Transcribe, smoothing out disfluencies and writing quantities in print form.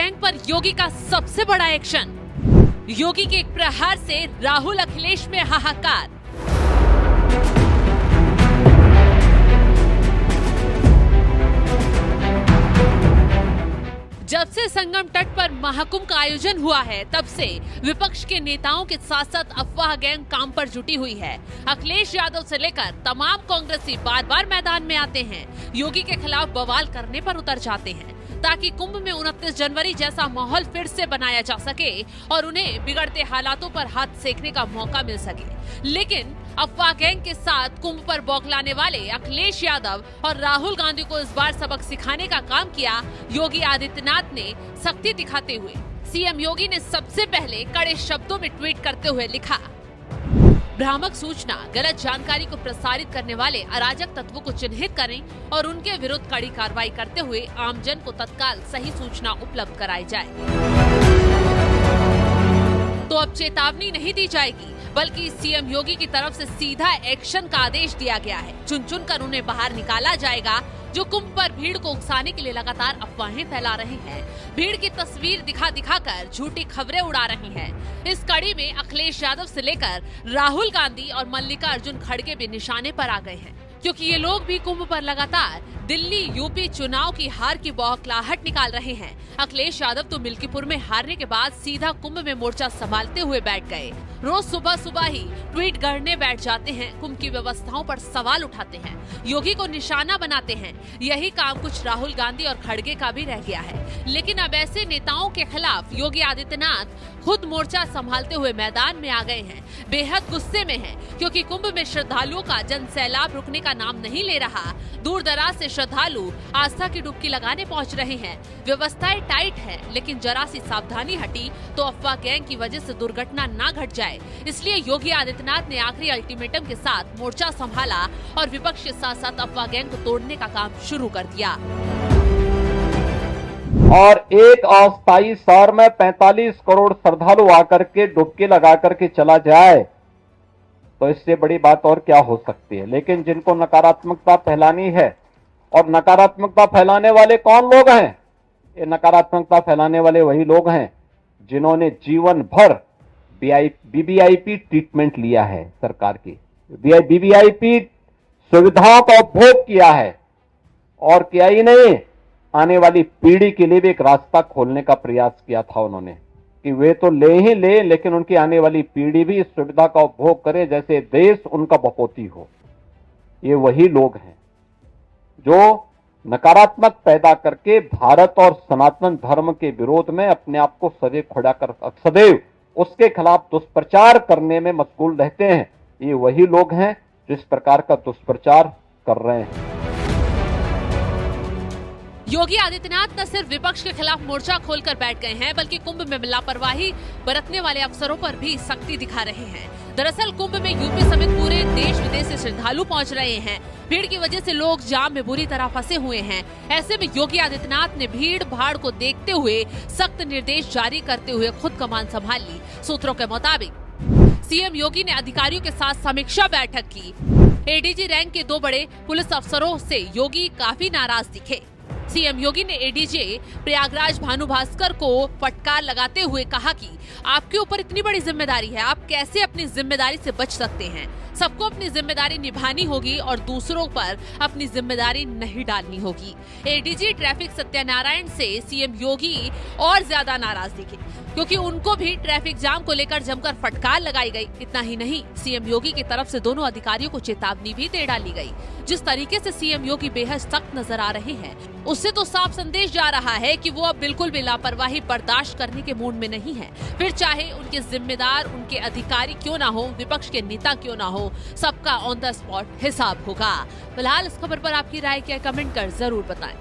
Gang पर योगी का सबसे बड़ा एक्शन। योगी के एक प्रहार से राहुल अखिलेश में हाहाकार। जब से संगम तट पर महाकुंभ का आयोजन हुआ है, तब से विपक्ष के नेताओं के साथ साथ अफवाह गैंग काम पर जुटी हुई है। अखिलेश यादव से लेकर तमाम कांग्रेसी बार बार मैदान में आते हैं, योगी के खिलाफ बवाल करने पर उतर जाते हैं ताकि कुंभ में 29 जनवरी जैसा माहौल फिर से बनाया जा सके और उन्हें बिगड़ते हालातों पर हाथ सेकने का मौका मिल सके। लेकिन अफवाह गैंग के साथ कुंभ पर बौखलाने वाले अखिलेश यादव और राहुल गांधी को इस बार सबक सिखाने का काम किया योगी आदित्यनाथ ने। सख्ती दिखाते हुए सीएम योगी ने सबसे पहले कड़े शब्दों में ट्वीट करते हुए लिखा, भ्रामक सूचना, गलत जानकारी को प्रसारित करने वाले अराजक तत्वों को चिन्हित करें और उनके विरुद्ध कड़ी कार्रवाई करते हुए आमजन को तत्काल सही सूचना उपलब्ध कराई जाए। तो अब चेतावनी नहीं दी जाएगी, बल्कि सीएम योगी की तरफ से सीधा एक्शन का आदेश दिया गया है। चुन चुन कर उन्हें बाहर निकाला जाएगा जो कुंभ पर भीड़ को उकसाने के लिए लगातार अफवाहें फैला रहे हैं, भीड़ की तस्वीर दिखा दिखा कर झूठी खबरें उड़ा रही हैं। इस कड़ी में अखिलेश यादव से लेकर राहुल गांधी और मल्लिकार्जुन खड़गे भी निशाने पर आ गए हैं, क्योंकि ये लोग भी कुंभ पर लगातार दिल्ली यूपी चुनाव की हार की बौखलाहट निकाल रहे हैं। अखिलेश यादव तो मिल्कीपुर में हारने के बाद सीधा कुंभ में मोर्चा संभालते हुए बैठ गए। रोज सुबह सुबह ही ट्वीट गढ़ने बैठ जाते हैं, कुंभ की व्यवस्थाओं पर सवाल उठाते हैं, योगी को निशाना बनाते हैं। यही काम कुछ राहुल गांधी और खड़गे का भी रह गया है। लेकिन अब ऐसे नेताओं के खिलाफ योगी आदित्यनाथ खुद मोर्चा संभालते हुए मैदान में आ गए हैं। बेहद गुस्से में हैं, क्योंकि कुंभ में श्रद्धालुओं का जन सैलाब रुकने का नाम नहीं ले रहा। दूर दराज से श्रद्धालु आस्था की डुबकी लगाने पहुंच रहे हैं। व्यवस्थाएं टाइट है, लेकिन जरा सी सावधानी हटी तो अफवाह गैंग की वजह से दुर्घटना ना घट जाए। इसलिए योगी आदित्यनाथ ने आखिरी अल्टीमेटम के साथ मोर्चा संभाला और विपक्ष के साथ साथ अफवाह गैंग को तोड़ने का काम शुरू कर दिया। और एक अस्थायी शहर में 45 करोड़ श्रद्धालु आकर के डुबकी लगा करके चला जाए तो इससे बड़ी बात और क्या हो सकती है। लेकिन जिनको नकारात्मकता फैलानी है, और नकारात्मकता फैलाने वाले कौन लोग हैं? ये नकारात्मकता फैलाने वाले वही लोग हैं जिन्होंने जीवन भर बीबीआईपी ट्रीटमेंट लिया है, सरकार की बीबीआईपी सुविधाओं का उपभोग किया है, और किया ही नहीं, आने वाली पीढ़ी के लिए भी एक रास्ता खोलने का प्रयास किया था उन्होंने कि वे तो ले ही ले, लेकिन उनकी आने वाली पीढ़ी भी इस सुविधा का उपभोग करे जैसे देश उनका बपोती हो। ये वही लोग हैं जो नकारात्मक पैदा करके भारत और सनातन धर्म के विरोध में अपने आप को सदैव खड़ा कर सदैव उसके खिलाफ दुष्प्रचार करने में मशगूल रहते हैं। ये वही लोग हैं जो इस प्रकार का दुष्प्रचार कर रहे हैं। योगी आदित्यनाथ न सिर्फ विपक्ष के खिलाफ मोर्चा खोलकर बैठ गए हैं, बल्कि कुंभ में लापरवाही बरतने वाले अफसरों पर भी सख्ती दिखा रहे हैं। दरअसल कुंभ में यूपी समेत पूरे देश विदेश से श्रद्धालु पहुंच रहे हैं। भीड़ की वजह से लोग जाम में बुरी तरह फंसे हुए हैं। ऐसे में योगी आदित्यनाथ ने भीड़ भाड़ को देखते हुए सख्त निर्देश जारी करते हुए खुद कमान संभाल ली। सूत्रों के मुताबिक सीएम योगी ने अधिकारियों के साथ समीक्षा बैठक की। एडीजी रैंक के 2 बड़े पुलिस अफसरों से योगी काफी नाराज दिखे। सीएम योगी ने एडीजी प्रयागराज भानु भास्कर को फटकार लगाते हुए कहा कि आपके ऊपर इतनी बड़ी जिम्मेदारी है, आप कैसे अपनी जिम्मेदारी से बच सकते हैं? सबको अपनी जिम्मेदारी निभानी होगी और दूसरों पर अपनी जिम्मेदारी नहीं डालनी होगी। एडीजी ट्रैफिक सत्यनारायण से सीएम योगी और ज्यादा नाराज दिखे, क्योंकि उनको भी ट्रैफिक जाम को लेकर जमकर फटकार लगाई गई। इतना ही नहीं, सीएम योगी की तरफ से दोनों अधिकारियों को चेतावनी भी दे डाली गई। जिस तरीके से सीएम योगी बेहद सख्त नजर आ रहे हैं, उससे तो साफ संदेश जा रहा है कि वो अब बिल्कुल भी लापरवाही बर्दाश्त करने के मूड में नहीं है। फिर चाहे उनके जिम्मेदार, उनके अधिकारी क्यों ना हो, विपक्ष के नेता क्यों ना हो, सबका ऑन द स्पॉट हिसाब होगा। फिलहाल इस खबर पर आपकी राय क्या है, कमेंट कर जरूर बताएं।